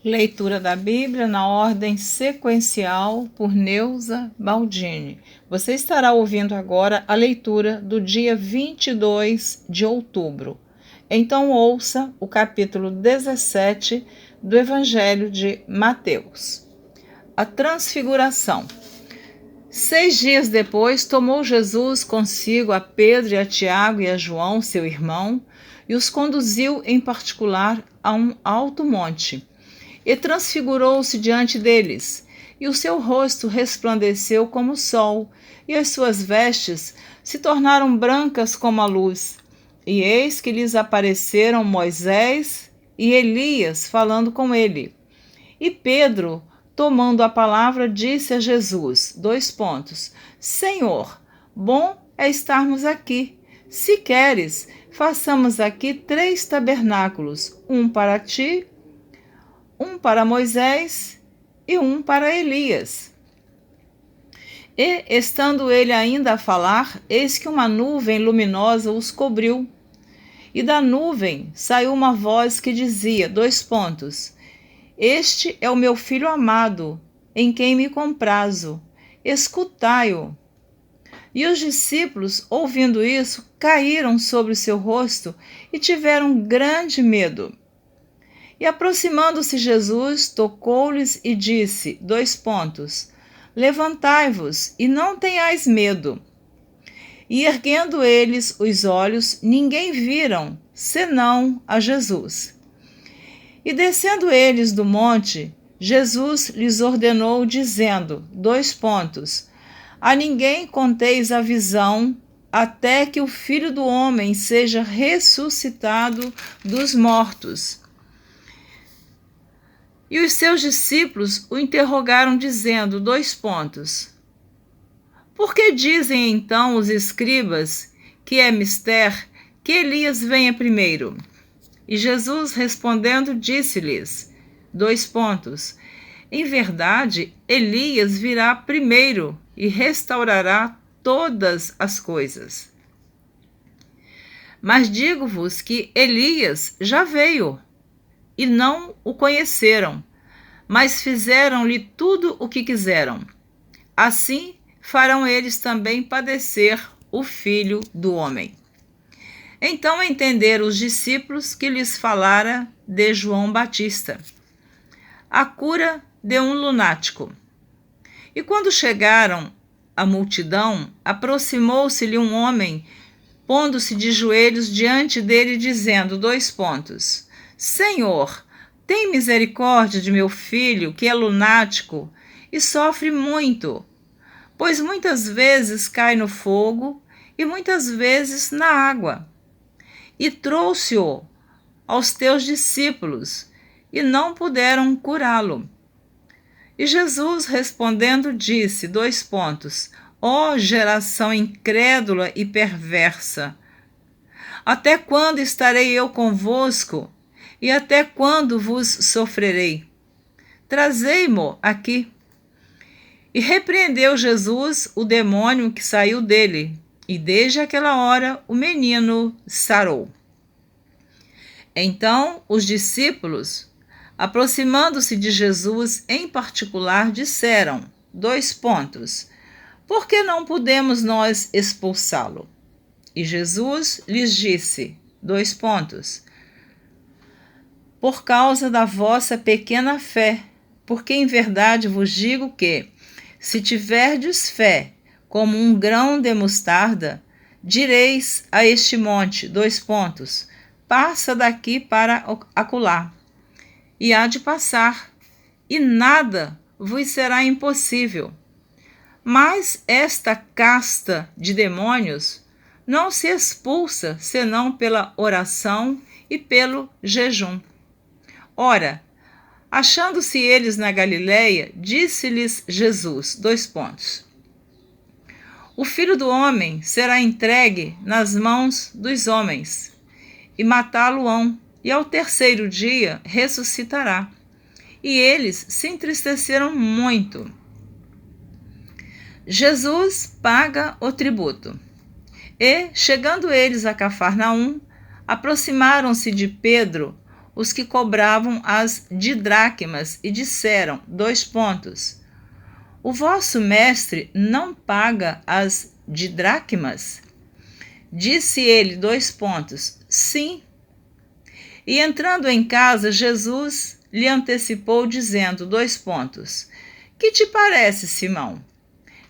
Leitura da Bíblia na ordem sequencial por Neuza Baldini. Você estará ouvindo agora a leitura do dia 22 de outubro. Então ouça o capítulo 17 do Evangelho de Mateus. A Transfiguração. 6 dias depois, tomou Jesus consigo a Pedro e a Tiago e a João, seu irmão, e os conduziu em particular a um alto monte. E transfigurou-se diante deles, e o seu rosto resplandeceu como o sol, e as suas vestes se tornaram brancas como a luz. E eis que lhes apareceram Moisés e Elias falando com ele. E Pedro, tomando a palavra, disse a Jesus, : Senhor, bom é estarmos aqui. Se queres, façamos aqui 3 tabernáculos, um para ti, um para Moisés e um para Elias. E, estando ele ainda a falar, eis que uma nuvem luminosa os cobriu. E da nuvem saiu uma voz que dizia, : Este é o meu filho amado, em quem me comprazo. Escutai-o. E os discípulos, ouvindo isso, caíram sobre o seu rosto e tiveram grande medo. E aproximando-se Jesus, tocou-lhes e disse, : Levantai-vos e não tenhais medo. E erguendo eles os olhos, ninguém viram, senão a Jesus. E descendo eles do monte, Jesus lhes ordenou, dizendo, : A ninguém conteis a visão, até que o Filho do Homem seja ressuscitado dos mortos. E os seus discípulos o interrogaram, dizendo, : Por que dizem então os escribas que é mister que Elias venha primeiro? E Jesus respondendo disse-lhes, : Em verdade, Elias virá primeiro e restaurará todas as coisas. Mas digo-vos que Elias já veio, e não o conheceram, mas fizeram-lhe tudo o que quiseram. Assim farão eles também padecer o Filho do Homem. Então entenderam os discípulos que lhes falara de João Batista, a cura de um lunático. E quando chegaram à multidão, aproximou-se-lhe um homem, pondo-se de joelhos diante dele, dizendo, : Senhor, tem misericórdia de meu filho, que é lunático e sofre muito, pois muitas vezes cai no fogo e muitas vezes na água. E trouxe-o aos teus discípulos, e não puderam curá-lo. E Jesus respondendo disse, : Ó geração incrédula e perversa, até quando estarei eu convosco? E até quando vos sofrerei? Trazei-mo aqui. E repreendeu Jesus o demônio que saiu dele, e desde aquela hora o menino sarou. Então os discípulos, aproximando-se de Jesus em particular, disseram, : Por que não podemos nós expulsá-lo? E Jesus lhes disse, : Por causa da vossa pequena fé, porque em verdade vos digo que, se tiverdes fé como um grão de mostarda, direis a este monte, : Passa daqui para acolá, e há de passar, e nada vos será impossível. Mas esta casta de demônios não se expulsa senão pela oração e pelo jejum. Ora, achando-se eles na Galileia, disse-lhes Jesus, : O Filho do Homem será entregue nas mãos dos homens, e matá-lo-ão, e ao terceiro dia ressuscitará. E eles se entristeceram muito. Jesus paga o tributo. E, chegando eles a Cafarnaum, aproximaram-se de Pedro os que cobravam as didracmas e disseram, o vosso mestre não paga as didracmas? Disse ele, sim. E entrando em casa, Jesus lhe antecipou, dizendo, que te parece, Simão?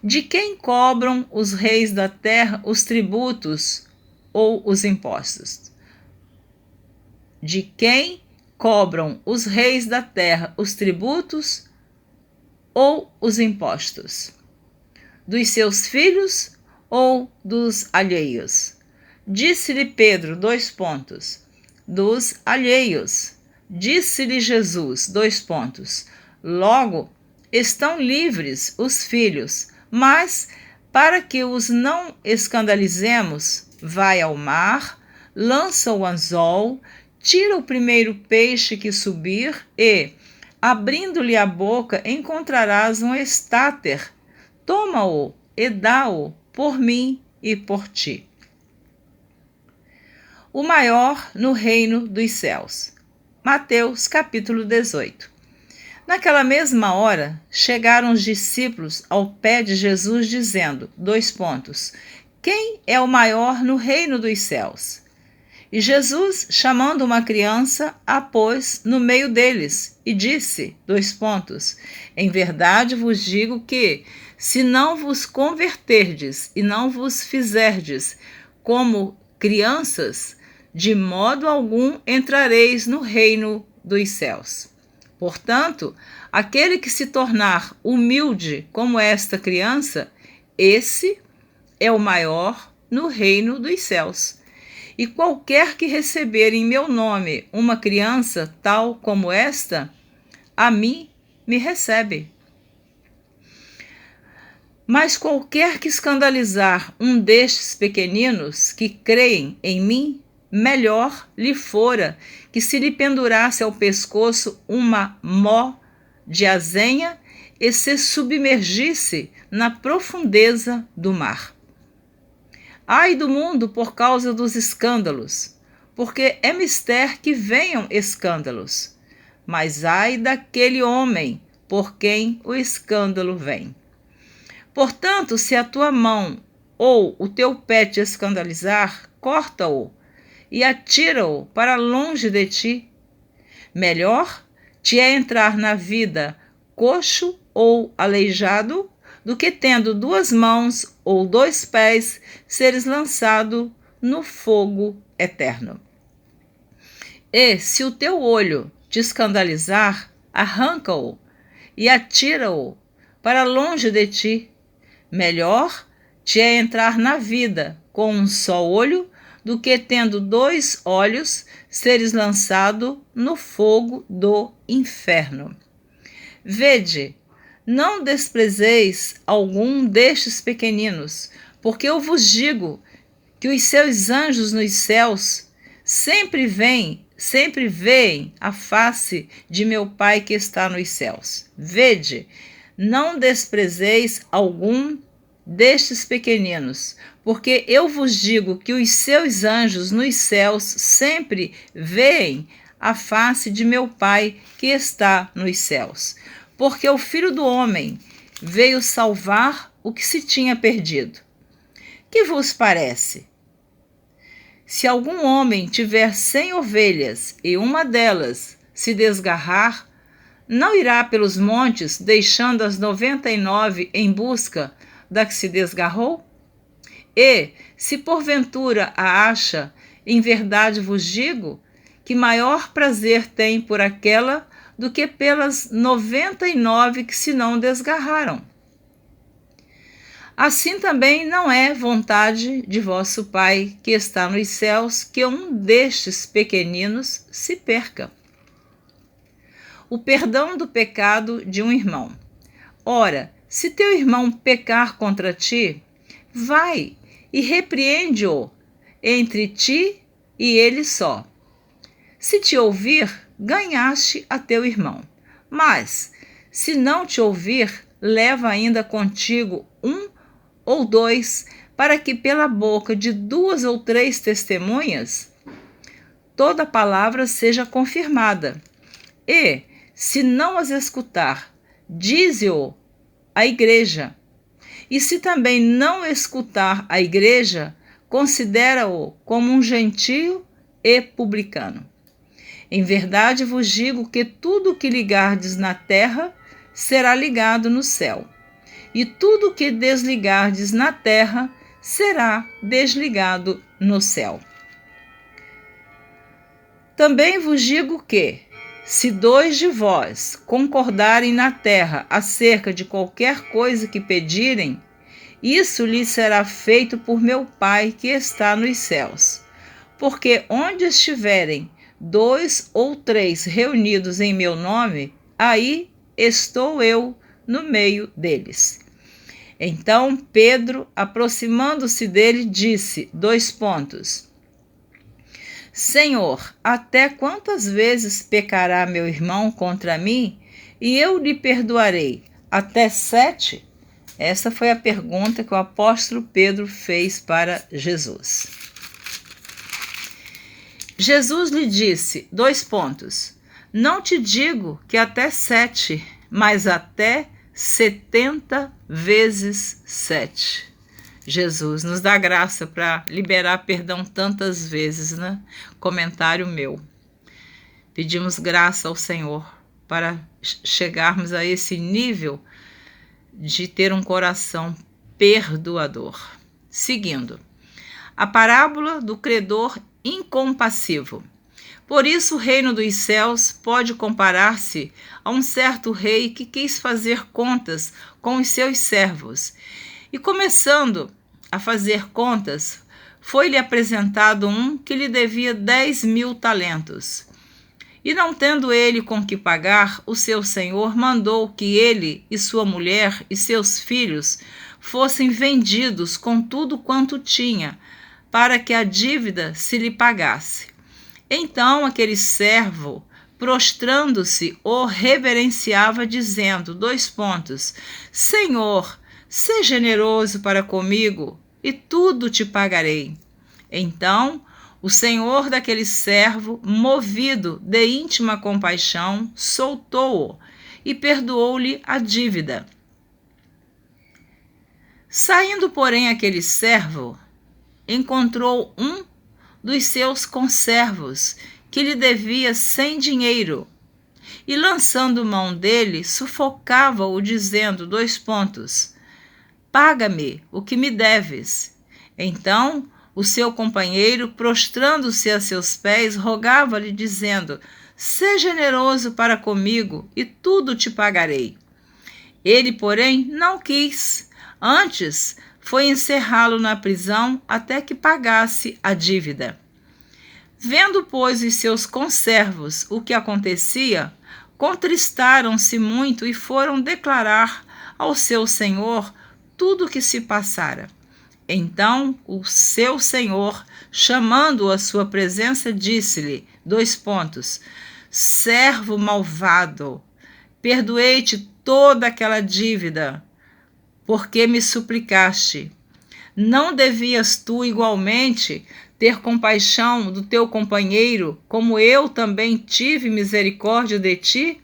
De quem cobram os reis da terra os tributos ou os impostos? De quem cobram os reis da terra os tributos ou os impostos? Dos seus filhos ou dos alheios? Disse-lhe Pedro, dos alheios. Disse-lhe Jesus, logo, estão livres os filhos, mas para que os não escandalizemos, vai ao mar, lança o anzol, tira o primeiro peixe que subir e, abrindo-lhe a boca, encontrarás um estáter. Toma-o e dá-o por mim e por ti. O maior no reino dos céus. Mateus, capítulo 18. Naquela mesma hora, chegaram os discípulos ao pé de Jesus, dizendo, quem é o maior no reino dos céus? E Jesus, chamando uma criança, a pôs no meio deles e disse, em verdade vos digo que, se não vos converterdes e não vos fizerdes como crianças, de modo algum entrareis no reino dos céus. Portanto, aquele que se tornar humilde como esta criança, esse é o maior no reino dos céus. E qualquer que receber em meu nome uma criança tal como esta, a mim me recebe. Mas qualquer que escandalizar um destes pequeninos que creem em mim, melhor lhe fora que se lhe pendurasse ao pescoço uma mó de azenha e se submergisse na profundeza do mar. Ai do mundo por causa dos escândalos, porque é mister que venham escândalos. Mas ai daquele homem por quem o escândalo vem. Portanto, se a tua mão ou o teu pé te escandalizar, corta-o e atira-o para longe de ti. Melhor te é entrar na vida coxo ou aleijado do que tendo 2 mãos ou 2 pés seres lançado no fogo eterno. E se o teu olho te escandalizar, arranca-o e atira-o para longe de ti. Melhor te é entrar na vida com um só olho do que tendo 2 olhos seres lançado no fogo do inferno. Vede, não desprezeis algum destes pequeninos, porque eu vos digo que os seus anjos nos céus sempre veem a face de meu Pai que está nos céus. Vede, não desprezeis algum destes pequeninos, porque eu vos digo que os seus anjos nos céus sempre veem a face de meu Pai que está nos céus. Porque o Filho do Homem veio salvar o que se tinha perdido. Que vos parece? Se algum homem tiver 100 ovelhas e uma delas se desgarrar, não irá pelos montes, deixando as 99 em busca da que se desgarrou? E, se porventura a acha, em verdade vos digo, que maior prazer tem por aquela do que pelas 99 que se não desgarraram. Assim também não é vontade de vosso Pai que está nos céus que um destes pequeninos se perca. O perdão do pecado de um irmão. Ora, se teu irmão pecar contra ti, vai e repreende-o entre ti e ele só. Se te ouvir, ganhaste a teu irmão. Mas, se não te ouvir, leva ainda contigo 1 ou 2, para que pela boca de 2 ou 3 testemunhas toda palavra seja confirmada. E, se não as escutar, dize-o à igreja. E se também não escutar a igreja, considera-o como um gentio e publicano. Em verdade vos digo que tudo o que ligardes na terra será ligado no céu, e tudo o que desligardes na terra será desligado no céu. Também vos digo que, se 2 de vós concordarem na terra acerca de qualquer coisa que pedirem, isso lhes será feito por meu Pai que está nos céus. Porque onde estiverem 2 ou 3 reunidos em meu nome, aí estou eu no meio deles. Então Pedro, aproximando-se dele, disse, Senhor, até quantas vezes pecará meu irmão contra mim, e eu lhe perdoarei? Até 7? Essa foi a pergunta que o apóstolo Pedro fez para Jesus. Jesus lhe disse, não te digo que até 7, mas até 70 vezes 7. Jesus nos dá graça para liberar perdão tantas vezes, né? Comentário meu. Pedimos graça ao Senhor para chegarmos a esse nível de ter um coração perdoador. Seguindo, a parábola do credor incompassivo. Por isso o reino dos céus pode comparar-se a um certo rei que quis fazer contas com os seus servos. E começando a fazer contas, foi-lhe apresentado um que lhe devia 10.000 talentos. E não tendo ele com que pagar, o seu senhor mandou que ele e sua mulher e seus filhos fossem vendidos com tudo quanto tinha, para que a dívida se lhe pagasse. Então aquele servo, prostrando-se, o reverenciava, dizendo, Senhor, sê generoso para comigo, e tudo te pagarei. Então o senhor daquele servo, movido de íntima compaixão, soltou-o e perdoou-lhe a dívida. Saindo, porém, aquele servo, encontrou um dos seus conservos, que lhe devia 100 dinheiro, e lançando mão dele, sufocava-o, dizendo, Paga-me o que me deves. Então o seu companheiro, prostrando-se a seus pés, rogava-lhe, dizendo, Sê generoso para comigo, e tudo te pagarei. Ele, porém, não quis. Antes, foi encerrá-lo na prisão até que pagasse a dívida. Vendo, pois, os seus conservos o que acontecia, contristaram-se muito e foram declarar ao seu senhor tudo o que se passara. Então o seu senhor, chamando-o à sua presença, disse-lhe, Servo malvado, perdoei-te toda aquela dívida, porque me suplicaste. Não devias tu igualmente ter compaixão do teu companheiro, como eu também tive misericórdia de ti?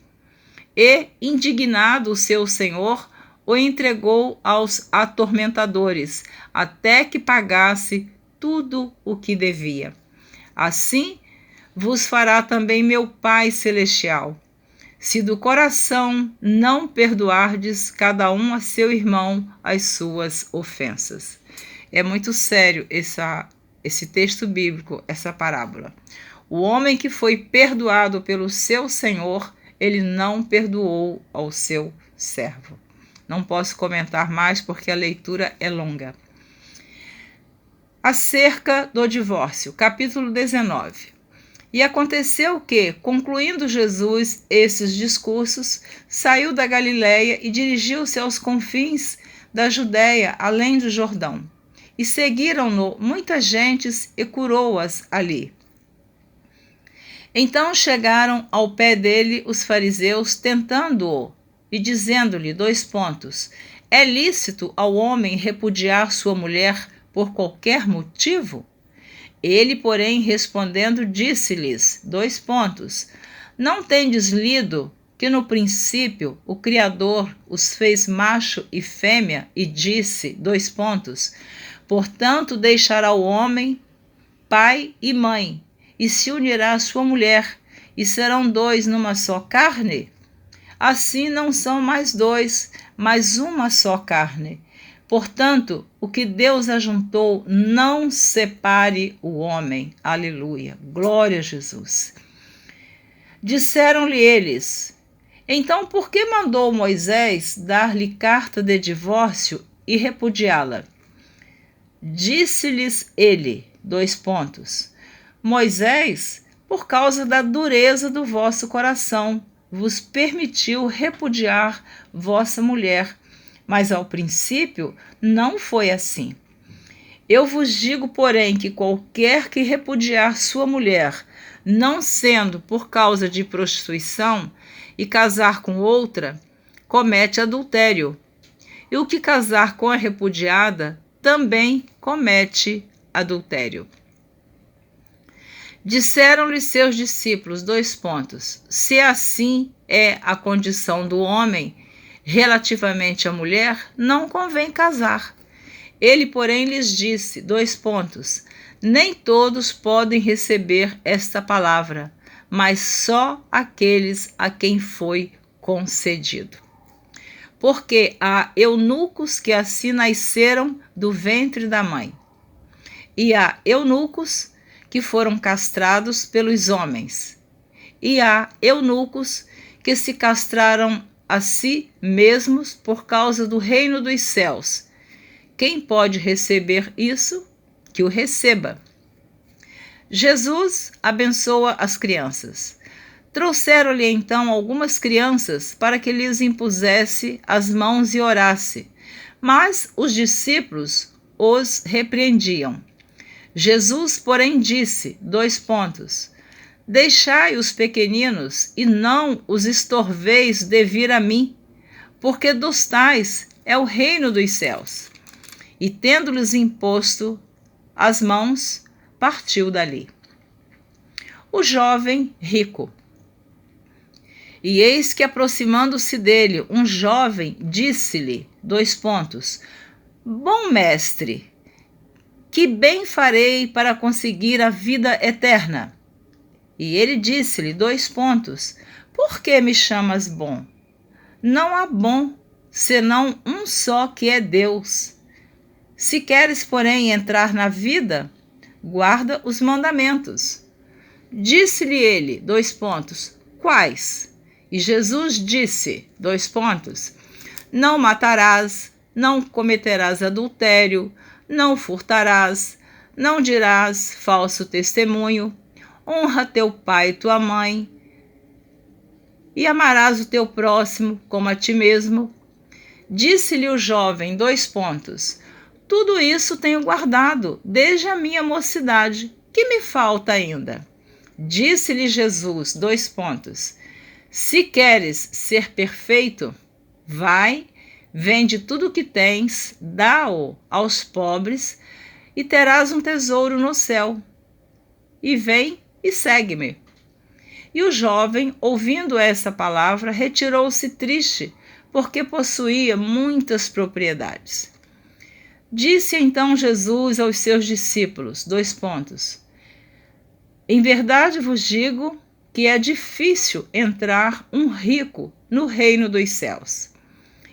E, indignado o seu senhor, o entregou aos atormentadores, até que pagasse tudo o que devia. Assim vos fará também meu Pai Celestial, se do coração não perdoardes cada um a seu irmão as suas ofensas. É muito sério esse texto bíblico, essa parábola. O homem que foi perdoado pelo seu senhor, ele não perdoou ao seu servo. Não posso comentar mais porque a leitura é longa. Acerca do divórcio, capítulo 19. E aconteceu que, concluindo Jesus esses discursos, saiu da Galiléia e dirigiu-se aos confins da Judéia, além do Jordão. E seguiram-no muitas gentes e curou-as ali. Então chegaram ao pé dele os fariseus, tentando-o e dizendo-lhe, é lícito ao homem repudiar sua mulher por qualquer motivo? Ele, porém, respondendo, disse-lhes, não tendes lido que no princípio o Criador os fez macho e fêmea e disse, portanto deixará o homem pai e mãe e se unirá à sua mulher e serão dois numa só carne? Assim não são mais dois, mas uma só carne. Portanto, o que Deus ajuntou, não separe o homem. Aleluia. Glória a Jesus. Disseram-lhe eles, então por que mandou Moisés dar-lhe carta de divórcio e repudiá-la? Disse-lhes ele, Moisés, por causa da dureza do vosso coração, vos permitiu repudiar vossa mulher, mas ao princípio não foi assim. Eu vos digo, porém, que qualquer que repudiar sua mulher, não sendo por causa de prostituição, e casar com outra, comete adultério. E o que casar com a repudiada, também comete adultério. Disseram-lhe seus discípulos, se assim é a condição do homem relativamente à mulher, não convém casar. Ele, porém, lhes disse, nem todos podem receber esta palavra, mas só aqueles a quem foi concedido. Porque há eunucos que assim nasceram do ventre da mãe, e há eunucos que foram castrados pelos homens, e há eunucos que se castraram a si mesmos por causa do reino dos céus. Quem pode receber isso, que o receba. Jesus abençoa as crianças. Trouxeram-lhe então algumas crianças para que lhes impusesse as mãos e orasse, mas os discípulos os repreendiam. Jesus, porém, disse, deixai os pequeninos e não os estorveis de vir a mim, porque dos tais é o reino dos céus. E tendo-lhes imposto as mãos, partiu dali. O jovem rico. E eis que, aproximando-se dele, um jovem disse-lhe, bom mestre, que bem farei para conseguir a vida eterna? E ele disse-lhe, por que me chamas bom? Não há bom, senão um só que é Deus. Se queres, porém, entrar na vida, guarda os mandamentos. Disse-lhe ele, quais? E Jesus disse, não matarás, não cometerás adultério, não furtarás, não dirás falso testemunho, honra teu pai e tua mãe, e amarás o teu próximo como a ti mesmo. Disse-lhe o jovem, tudo isso tenho guardado desde a minha mocidade. Que me falta ainda? Disse-lhe Jesus, se queres ser perfeito, vai, vende tudo o que tens, dá-o aos pobres e terás um tesouro no céu. E vem e segue-me. E o jovem, ouvindo essa palavra, retirou-se triste, porque possuía muitas propriedades. Disse então Jesus aos seus discípulos, em verdade vos digo que é difícil entrar um rico no reino dos céus.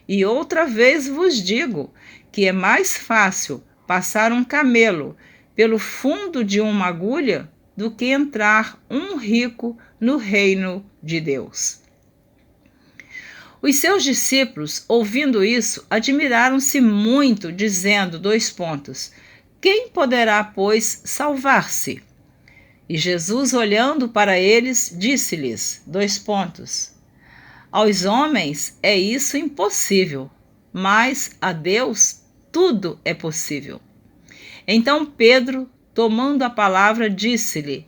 E outra vez vos digo que é mais fácil passar um camelo pelo fundo de uma agulha do que entrar um rico no reino de Deus. Os seus discípulos, ouvindo isso, admiraram-se muito, dizendo, quem poderá, pois, salvar-se? E Jesus, olhando para eles, disse-lhes, aos homens é isso impossível, mas a Deus tudo é possível. Então Pedro, tomando a palavra, disse-lhe,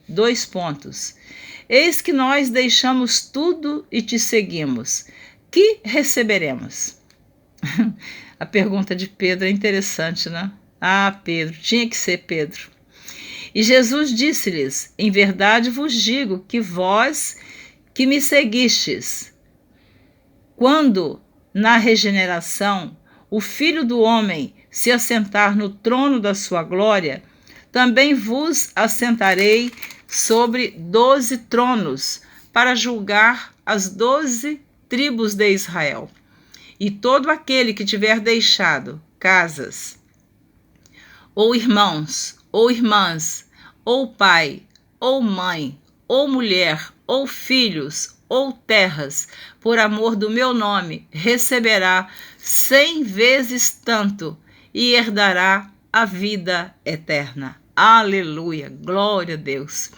eis que nós deixamos tudo e te seguimos. Que receberemos? A pergunta de Pedro é interessante, né? Ah, Pedro, tinha que ser Pedro. E Jesus disse-lhes: em verdade vos digo que vós que me seguistes, quando na regeneração o Filho do Homem se assentar no trono da sua glória, também vos assentarei sobre 12 tronos, para julgar as 12 tribos de Israel. E todo aquele que tiver deixado casas, ou irmãos, ou irmãs, ou pai, ou mãe, ou mulher, ou filhos, ou terras, por amor do meu nome, receberá 100 vezes tanto e herdará a vida eterna. Aleluia, glória a Deus.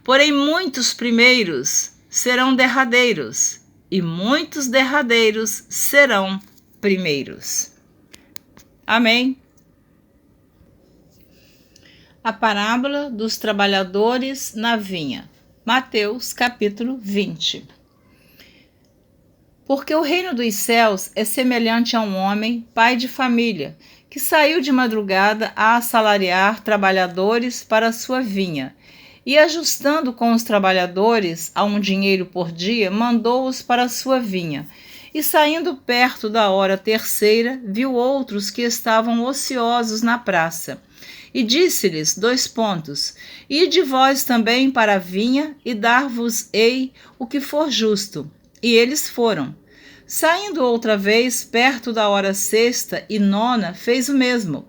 Porém, muitos primeiros serão derradeiros, e muitos derradeiros serão primeiros. Amém. A parábola dos trabalhadores na vinha. Mateus, capítulo 20. Porque o reino dos céus é semelhante a um homem, pai de família, que saiu de madrugada a assalariar trabalhadores para a sua vinha. E ajustando com os trabalhadores a um dinheiro por dia, mandou-os para a sua vinha. E saindo perto da hora terceira, viu outros que estavam ociosos na praça. E disse-lhes, ide vós também para a vinha, e dar-vos-ei o que for justo. E eles foram. Saindo outra vez, perto da hora sexta e nona, fez o mesmo.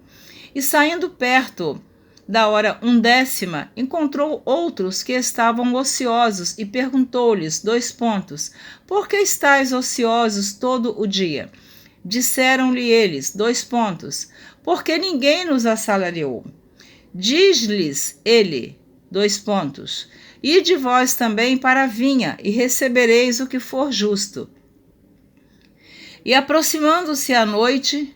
E saindo perto da hora 11ª, encontrou outros que estavam ociosos, e perguntou-lhes, por que estáis ociosos todo o dia? Disseram-lhe eles, porque ninguém nos assalariou. Diz-lhes ele, ide vós também para a vinha, e recebereis o que for justo. E aproximando-se a noite,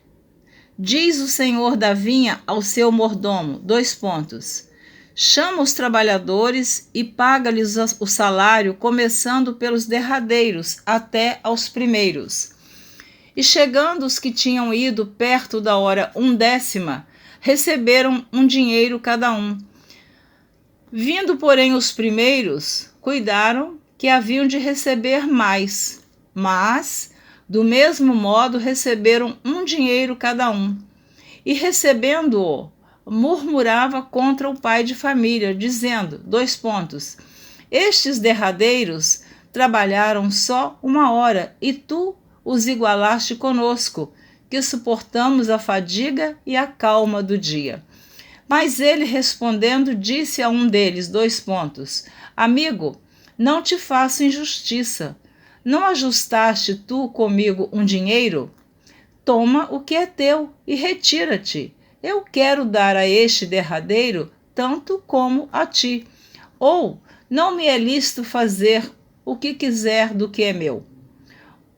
diz o senhor da vinha ao seu mordomo, chama os trabalhadores e paga-lhes o salário, começando pelos derradeiros até aos primeiros. E chegando os que tinham ido perto da hora 11ª, receberam um dinheiro cada um. Vindo, porém, os primeiros, cuidaram que haviam de receber mais, mas, do mesmo modo, receberam um dinheiro cada um. E recebendo-o, murmurava contra o pai de família, dizendo, estes derradeiros trabalharam só 1 hora, e tu os igualaste conosco, que suportamos a fadiga e a calma do dia. Mas ele, respondendo, disse a um deles, amigo, não te faço injustiça. Não ajustaste tu comigo um dinheiro? Toma o que é teu e retira-te. Eu quero dar a este derradeiro tanto como a ti. Ou não me é lícito fazer o que quiser do que é meu?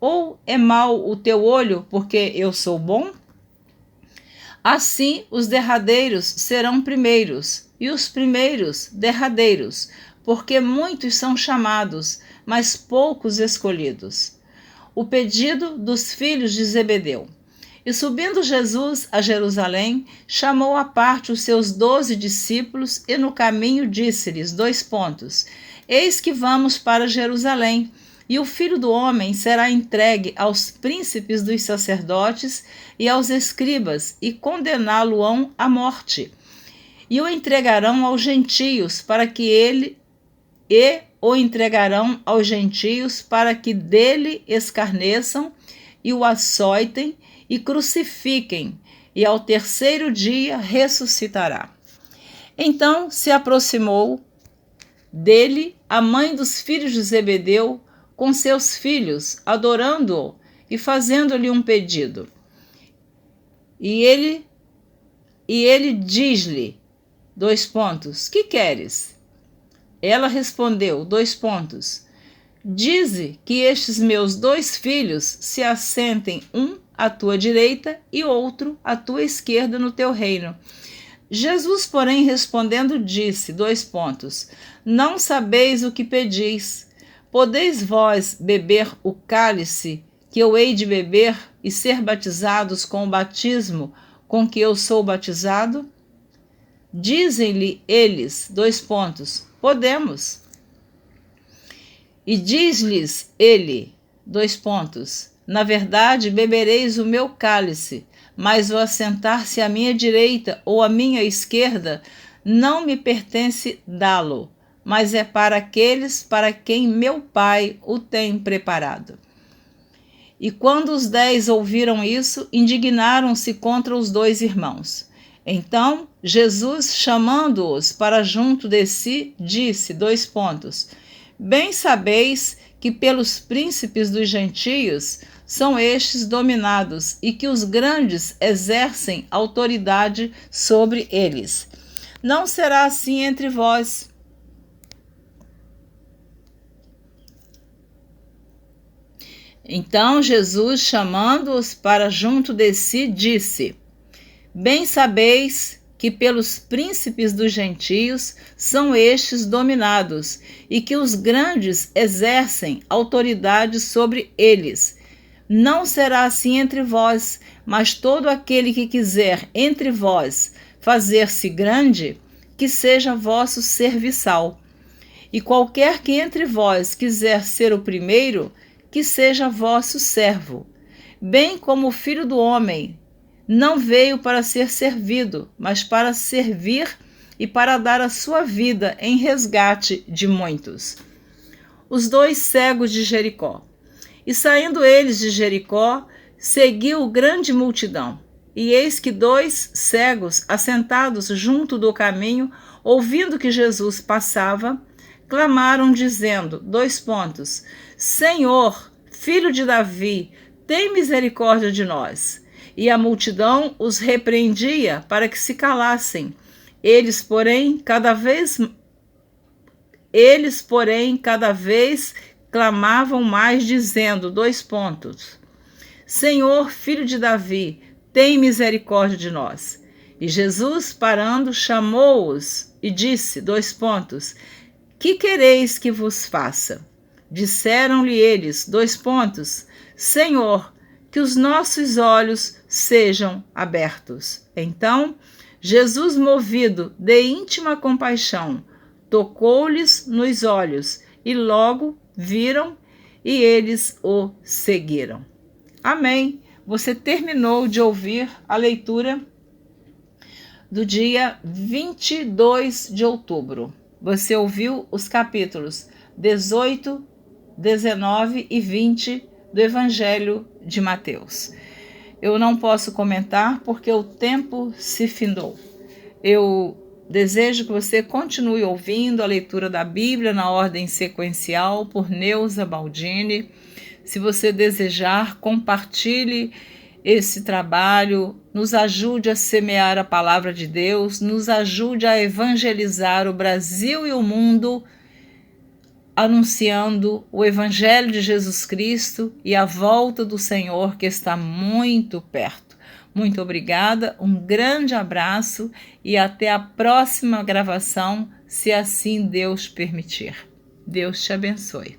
Ou é mau o teu olho porque eu sou bom? Assim os derradeiros serão primeiros, e os primeiros derradeiros, porque muitos são chamados, mas poucos escolhidos. O pedido dos filhos de Zebedeu. E subindo Jesus a Jerusalém, chamou à parte os seus 12 discípulos, e no caminho disse-lhes, eis que vamos para Jerusalém, e o Filho do Homem será entregue aos príncipes dos sacerdotes e aos escribas, e condená-lo-ão à morte. E o entregarão aos gentios, para que dele escarneçam e o açoitem e crucifiquem, e ao terceiro dia ressuscitará. Então se aproximou dele a mãe dos filhos de Zebedeu com seus filhos, adorando-o e fazendo-lhe um pedido. E ele diz-lhe, que queres? Ela respondeu, dize que estes meus 2 filhos se assentem, um à tua direita e outro à tua esquerda no teu reino. Jesus, porém, respondendo, disse, não sabeis o que pedis. Podeis vós beber o cálice que eu hei de beber e ser batizados com o batismo com que eu sou batizado? Dizem-lhe eles, podemos. E diz-lhes ele, na verdade, bebereis o meu cálice, mas o assentar-se à minha direita ou à minha esquerda não me pertence dá-lo, mas é para aqueles para quem meu Pai o tem preparado. E quando os 10 ouviram isso, indignaram-se contra os 2 irmãos. Então, Jesus, chamando-os para junto de si, disse, bem sabeis que pelos príncipes dos gentios são estes dominados e que os grandes exercem autoridade sobre eles. Não será assim entre vós. Então Jesus, chamando-os para junto de si, disse, bem sabeis que pelos príncipes dos gentios são estes dominados e que os grandes exercem autoridade sobre eles. Não será assim entre vós, mas todo aquele que quiser entre vós fazer-se grande, que seja vosso serviçal. E qualquer que entre vós quiser ser o primeiro, que seja vosso servo. Bem como o Filho do Homem não veio para ser servido, mas para servir e para dar a sua vida em resgate de muitos. Os 2 cegos de Jericó. E saindo eles de Jericó, seguiu grande multidão. E eis que 2 cegos, assentados junto do caminho, ouvindo que Jesus passava, clamaram dizendo, Senhor, Filho de Davi, tem misericórdia de nós. E a multidão os repreendia para que se calassem. Eles, porém, cada vez clamavam mais, dizendo, Senhor, Filho de Davi, tem misericórdia de nós. E Jesus, parando, chamou-os e disse, que quereis que vos faça? Disseram-lhe eles, Senhor, que os nossos olhos sejam abertos. Então, Jesus, movido de íntima compaixão, tocou-lhes nos olhos e logo viram e eles o seguiram. Amém. Você terminou de ouvir a leitura do dia 22 de outubro. Você ouviu os capítulos 18, 19 e 20 do Evangelho de Mateus. Eu não posso comentar porque o tempo se findou. Eu desejo que você continue ouvindo a leitura da Bíblia na ordem sequencial por Neuza Baldini. Se você desejar, compartilhe esse trabalho, nos ajude a semear a palavra de Deus, nos ajude a evangelizar o Brasil e o mundo, anunciando o Evangelho de Jesus Cristo e a volta do Senhor que está muito perto. Muito obrigada, um grande abraço e até a próxima gravação, se assim Deus permitir. Deus te abençoe.